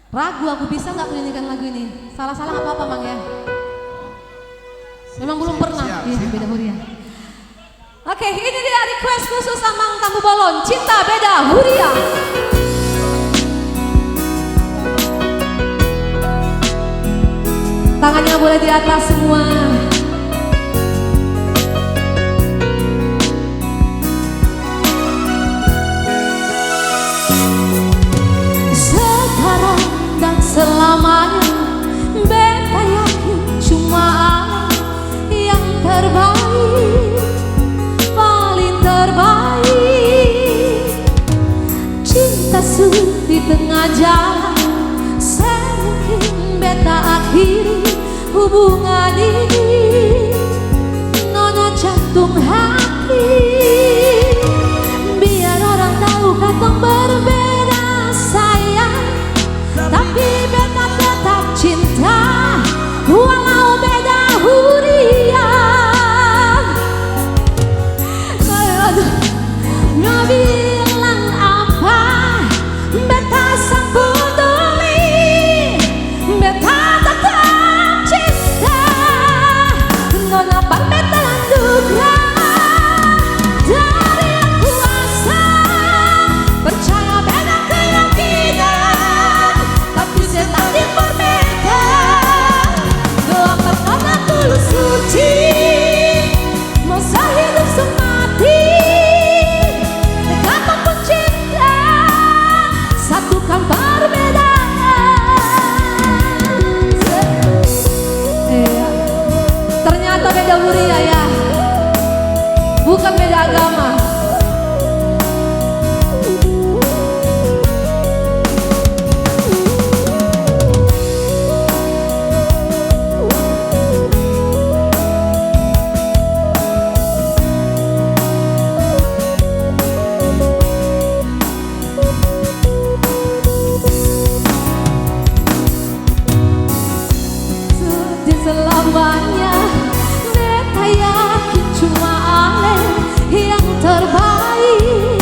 Ragu aku bisa nggak menyanyikan lagu ini? Salah-salah nggak apa-apa Mang ya? Memang belum pernah. Iya, beda Huria. Oke, ini dia request khusus Amang Tambu Bolon, Cinta Beda Huria. Tangannya boleh di atas semua. Sekarang dan selamanya beta yakin cuma Allah yang terbaik, paling terbaik. Cinta di tengah jalan, semungkin beta akhiri hubungan ini. Nona jantung hati, biar orang tahu katong berbeda sayang, tapi beta tetap cinta walau beda huria. Nggak bilang apa, beta sang peduli, beta tetap cinta. Nona pan beta anugerah dari yang kuasa, percaya beda keyakinan, tapi setan di berbeda. Doa pertama tulus suci, mau sehidup semati, kata pencinta satukan perbedaan. Ternyata beda huria ya, bukan beda agama. Selamanya beta yakin cuma Allah yang terbaik,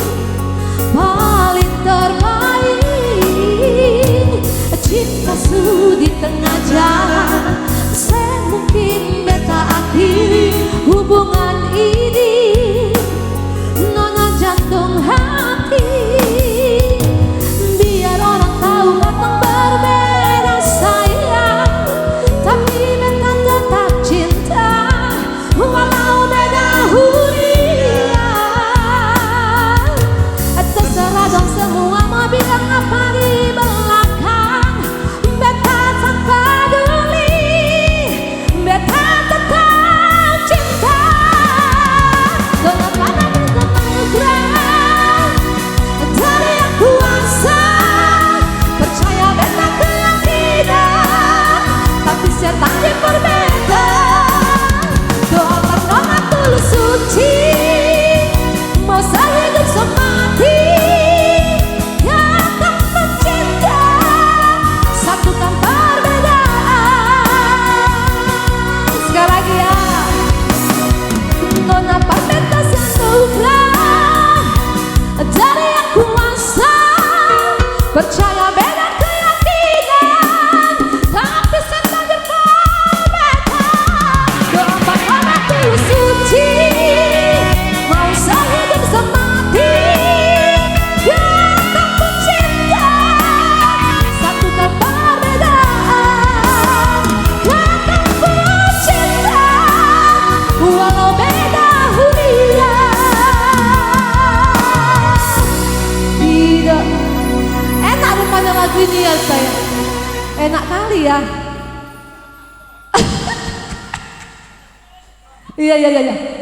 paling terbaik. Cinta di tengah jalan, semungkin beta akhiri hubungan ini. Nona jantung hati, biar orang tahu katong berbeda sayang, tapi beta tetap cinta walau beda huria. Terserah dong semua mau bilang apa di belakang, beta tak peduli, beta tetap cinta. Dengan pada beta anugerah dari yang kuasa, percaya beta keyakinan, tapi setan di berbeda. Doa pertama tulus suci, mau sehidup semati, kata pencinta satukan perbedaan. Sekali lagi ya, nona pameta anugerah dari yang kuasa, percaya beda keyakinan, tapi setan di berbeda. Doa pertama tulus suci, mau sehidup semati, kata pencinta satukan perbedaan. Kata pencinta walau beda huria. Tidak enak rupanya lagu ini ya saya. Enak kali ya. Iya.